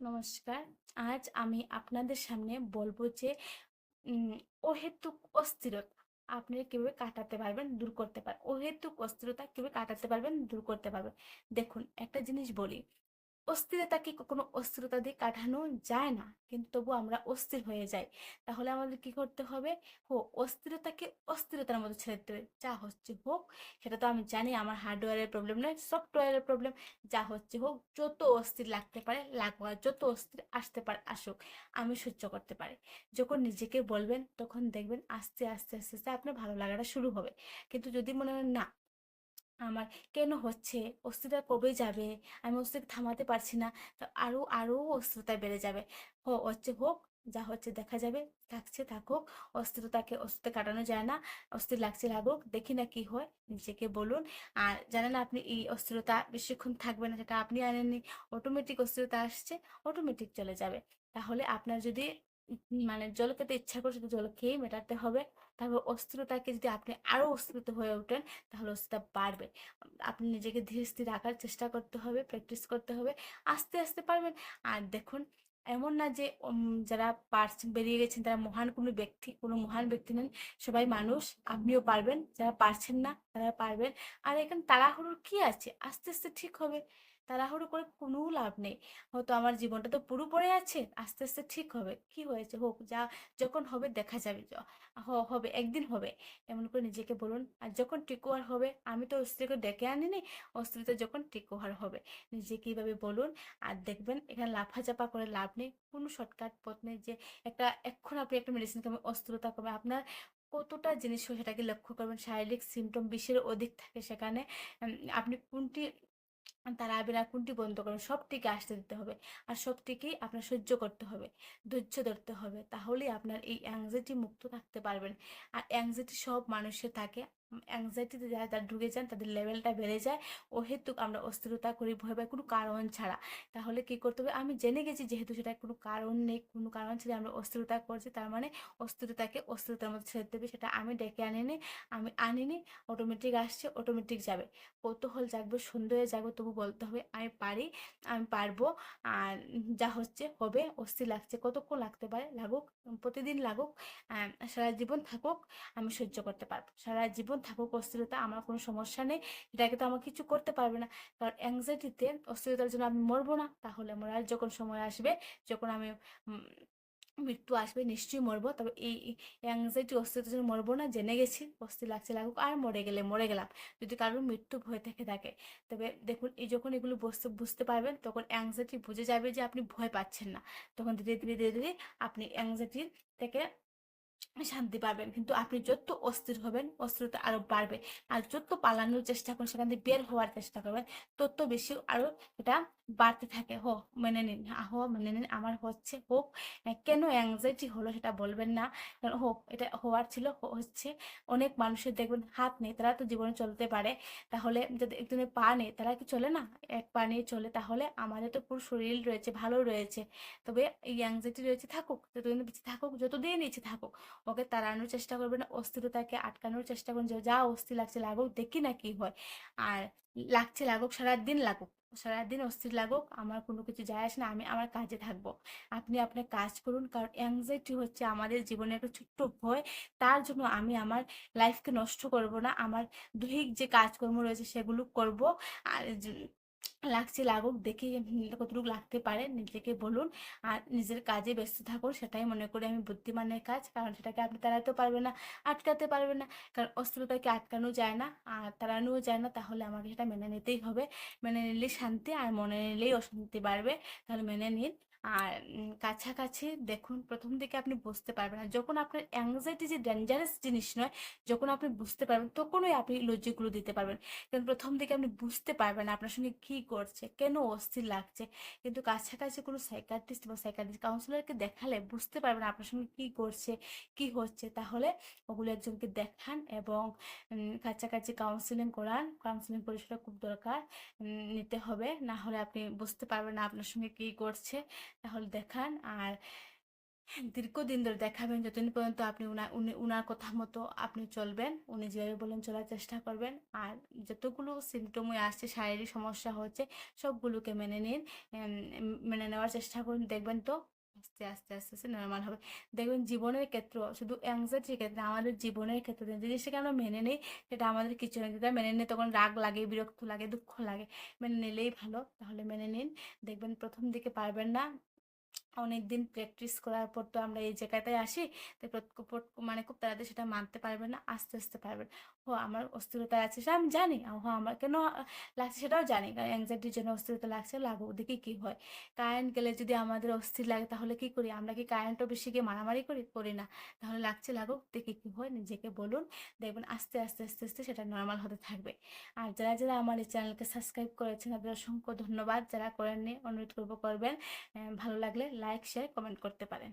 নমস্কার। আজ আমি আপনাদের সামনে বলব যে উম অহেতুক অস্থিরতা আপনি কিভাবে কাটাতে পারবেন, দূর করতে পারবেন। অহেতুক অস্থিরতা কিভাবে কাটাতে পারবেন, দূর করতে পারবেন। দেখুন, একটা জিনিস বলি, অস্থিরতাকে কখনো অস্থিরতা দিয়ে কাটানো যায় না, কিন্তু তবু আমরা অস্থির হয়ে যাই। তাহলে আমাদের কি করতে হবে? অস্থিরতাকে অস্থিরতার মধ্যে ছেড়ে দিতে হবে। যা হচ্ছে হোক, সেটা তো আমি জানি আমার হার্ডওয়্যারের প্রবলেম নয়, সফটওয়্যারের প্রবলেম। যা হচ্ছে হোক, যত অস্থির লাগতে পারে লাগুক, আর যত অস্থির আসতে পারে আসুক, আমি সহ্য করতে পারি। যখন নিজেকে বলবেন, তখন দেখবেন আস্তে আস্তে আস্তে আস্তে আপনার ভালো লাগাটা শুরু হবে। কিন্তু যদি মনে হয় না, আমার কেন হচ্ছে, অস্থিরতা কবে যাবে, আমি অস্থিরতা থামাতে পারছি না, তো আরো আরো অস্থিরতা বেড়ে যাবে। হচ্ছে হোক, যা হচ্ছে দেখা যাবে, থাকছে থাকুক। অস্থিরতা কাটানো যায় না। অস্থির লাগছে লাগুক, দেখি না কি হয়, নিজেকে বলুন। আর জানেন আপনি এই অস্থিরতা বেশিক্ষণ থাকবে না, সেটা আপনি আনেননি। অটোমেটিক অস্থিরতা আসছে, অটোমেটিক চলে যাবে। তাহলে আপনার যদি মানে জল খেতে ইচ্ছা করে, শুধু জল খেয়েই মেটাতে হবে। তারপর অস্থিরতাকে যদি আপনি আরো অস্থির হয়ে ওঠেন, তাহলে অস্থিরতা বাড়বে। আপনি নিজেকে ধীরে স্থির রাখার চেষ্টা করতে হবে, প্র্যাকটিস করতে হবে। আস্তে আস্তে পারবেন। আর দেখুন, এমন না যে যারা বেরিয়ে গেছেন তারা মহান কোনো ব্যক্তি, কোনো মহান ব্যক্তি নেন। সবাই মানুষ। আপনিও পারবেন, যারা পারছেন না তারা পারবেন। আর এখানে তাড়াহুড়োর কি আছে? আস্তে আস্তে ঠিক হবে। তাড়াহুড়ো করে কোনো লাভ নেই। হয়তো আমার জীবনটা তো পুরো পড়ে আছে, আস্তে আস্তে ঠিক হবে। কি হয়েছে হোক, যা যখন হবে দেখা যাবে। হবে, একদিন হবে। এমন করে নিজেকে বলুন। আর যখন টেকোয়ার হবে, আমি তো অস্ত্রীকে ডেকে আনিনি, অস্ত্রীতে যখন টেকোয়ার হবে, নিজেকে এইভাবে বলুন। আর দেখবেন এখানে লাফাচাপা করে লাভ নেই, কোনো শর্টকাট পথ নেই যে এখন আপনি একটা মেডিসিন খাবেন অস্থিরতা কমে। আপনার কতটা জিনিস হয় সেটাকে লক্ষ্য করবেন। শারীরিক সিমটম 20-এর অধিক থাকে সেখানে। আপনি কোনটি তাড়াবে না, কোনটি বন্ধ করবেন, সবটিকে আসতে দিতে হবে। আর সবটিকেই আপনার সহ্য করতে হবে, ধৈর্য ধরতে হবে। তাহলেই আপনার এই অ্যাংজাইটি মুক্ত থাকতে পারবেন। আর অ্যাংজাইটি সব মানুষের থাকে। অ্যাংজাইটিতে যারা ঢুকে যান তাদের লেভেলটা বেড়ে যায়। অহেতুক আমরা অস্থিরতা করি ভয় পাই কোনো কারণ ছাড়া। তাহলে কি করতে হবে? আমি জেনে গেছি যেহেতু সেটা কোনো কারণ নেই, কোনো কারণ ছাড়া আমরা অস্থিরতা করছি, তার মানে অস্থিরতাকে অস্থিরতার মধ্যে ছেড়ে দেবে। সেটা আমি ডেকে আনিনি, আমি আনিনি। অটোমেটিক আসছে, অটোমেটিক যাবে। কৌতূহল জাগবে, সন্দেহে জাগবে, তবু বলতে হবে আমি পারি, আমি পারবো। আর যা হচ্ছে হবে। অস্থির লাগছে, কতক্ষণ লাগতে পারে লাগুক, প্রতিদিন লাগুক, সারা জীবন থাকুক, আমি সহ্য করতে পারবো। সারা জীবন থাকুক অস্থিরতা, আমার কোনো সমস্যা নেই। এটাকে তো আমার কিছু করতে পারবে না। কারণ অ্যাংজাইটিতে, অস্থিরতার জন্য আমি মরবো না। তাহলে মরার যখন সময় আসবে, যখন আমি উম, মৃত্যু আসবে, নিশ্চয়ই মরবো। তবে এই অ্যাংজাইটি অস্থিরতার জন্য মরবো না, জেনে গেছি। অস্থির লাগছে লাগুক, আর মরে গেলে মরে গেলাম। যদি কারোর মৃত্যু ভয় থেকে থাকে, তবে দেখুন, এই যখন এগুলো বুঝতে পারবেন, তখন অ্যাংজাইটি বুঝে যাবে যে আপনি ভয় পাচ্ছেন না। তখন ধীরে ধীরে ধীরে ধীরে আপনি অ্যাংজাইটির থেকে শান্তি পাবেন। কিন্তু আপনি যত অস্থির হবেন, অস্থিরতা আরো বাড়বে। আর যত পালানোর চেষ্টা করবেন, সেখান থেকে বের হওয়ার চেষ্টা করবেন, তত বেশি আরো এটা বাড়তে থাকে। মেনে নিন, মেনে নিন, আমার হচ্ছে হোক। কেন অ্যাংজাইটি হলো সেটা বলবেন না। কারণ হোক, এটা হওয়ার ছিল, হচ্ছে। অনেক মানুষের দেখবেন হাত নেই, তারা তো জীবনে চলতে পারে। তাহলে যদি একজনের পা নেই, তারা কি চলে না? এক পা নিয়ে চলে। তাহলে আমাদের তো পুরো শরীর রয়েছে, ভালো রয়েছে। তবে এই অ্যাংজাইটি রয়েছে, থাকুক, যতদিন বেঁচে থাকুক, যতদিন ইচ্ছে থাকুক। ওকে তাড়ানোর চেষ্টা করবেন না, অস্থিরতাকে আটকানোর চেষ্টা করুন। যে যা অস্থির লাগছে লাগুক, দেখি না কি হয়। আর লাগছে লাগুক, সারাদিন লাগুক, সারাদিন অস্থির লাগুক, আমার কোনো কিছু যায় আসে না। আমি আমার কাজে থাকবো, আপনি আপনার কাজ করুন। কারণ অ্যাংজাইটি হচ্ছে আমাদের জীবনের একটা ছোট্ট ভয়। তার জন্য আমি আমার লাইফকে নষ্ট করব না, আমার দৈহিক যে কাজকর্ম রয়েছে সেগুলো করব। আর লাগছে লাগুক, দেখি কতটুকু লাগতে পারে, নিজেকে বলুন। আর নিজের কাজে ব্যস্ত থাকুন, সেটাই মনে করি আমি বুদ্ধিমানের কাজ। কারণ সেটাকে আপনি তাড়াতে পারবেন না, আটকাতে পারবেন না। কারণ অস্থিরতাকে আটকানো যায় না, আর তাড়ানোও যায় না। তাহলে আমাকে সেটা মেনে নিতেই হবে। মেনে নিলেই শান্তি, আর মনে নিলেই অশান্তি বাড়বে। তাহলে মেনে নিন। আর কাছাকাছি দেখুন, প্রথম দিকে আপনি বুঝতে পারবেন না। যখন আপনার অ্যাংজাইটি যে ডেঞ্জারাস জিনিস নয়, যখন আপনি বুঝতে পারবেন, তখনই আপনি লজিকগুলো দিতে পারবেন। কারণ প্রথম দিকে আপনি বুঝতে পারবেন না আপনার সঙ্গে কি করছে, কেন অস্থির লাগছে। কিন্তু কাছাকাছি কোনো সাইকিয়াট্রিস্ট বা সাইকিয়াট্রিস্ট কাউন্সিলরকে দেখালে বুঝতে পারবেন আপনার সঙ্গে কি করছে, কি হচ্ছে। তাহলে ওগুলো একজনকে দেখান, এবং কাছাকাছি কাউন্সিলিং করান। কাউন্সিলিং পরিষেবা খুব দরকার, নিতে হবে। না হলে আপনি বুঝতে পারবেন না আপনার সঙ্গে কি করছে। তাহলে দেখান। আর দীর্ঘদিন ধরে দেখাবেন, যতদিন পর্যন্ত আপনি উনার কথা মতো আপনি চলবেন, উনি যেভাবে বলেন চলার চেষ্টা করবেন। আর যতগুলো সিমটমই আসছে, শারীরিক সমস্যা হচ্ছে, সবগুলোকে মেনে নিন। মেনে নেওয়ার চেষ্টা করুন, দেখবেন তো আস্তে আস্তে আস্তে আস্তে নর্মাল হবে। দেখবেন জীবনের ক্ষেত্র, শুধু অ্যাংজাইটির ক্ষেত্রে, আমাদের জীবনের ক্ষেত্রে যে জিনিসটাকে আমরা মেনে নিই সেটা আমাদের কিছু না, যেটা মেনে নিই তখন রাগ লাগে, বিরক্ত লাগে, দুঃখ লাগে। মেনে নিলেই ভালো, তাহলে মেনে নিন। দেখবেন প্রথম দিকে পারবেন না, অনেকদিন প্র্যাকটিস করার পর তো আমরা এই জায়গাটায় আসি। তাই মানে খুব তাড়াতাড়ি সেটা মানতে পারবেন না, আস্তে আস্তে পারবেন। ও আমার অস্থিরতা আছে সেটা আমি জানি, ও আমার কেন লাগছে সেটাও জানি, কারণ অ্যাংজাইটির জন্য অস্থিরতা লাগছে, লাগুক দেখি কি হয়। কারেন্ট গেলে যদি আমাদের অস্থির লাগে তাহলে কি করি আমরা? কি কারেন্টও বেশি গিয়ে মারামারি করি? করি না। তাহলে লাগছে লাগুক, দেখি কি হয়, নিজেকে বলুন। দেখবেন আস্তে আস্তে আস্তে আস্তে সেটা নর্মাল হতে থাকবে। আর যারা যারা আমার এই চ্যানেলকে সাবস্ক্রাইব করেছেন তাদের অসংখ্য ধন্যবাদ, যারা করেননি অনুরোধ করবো করবেন। ভালো লাগলে লাইক শেয়ার কমেন্ট করতে পারেন।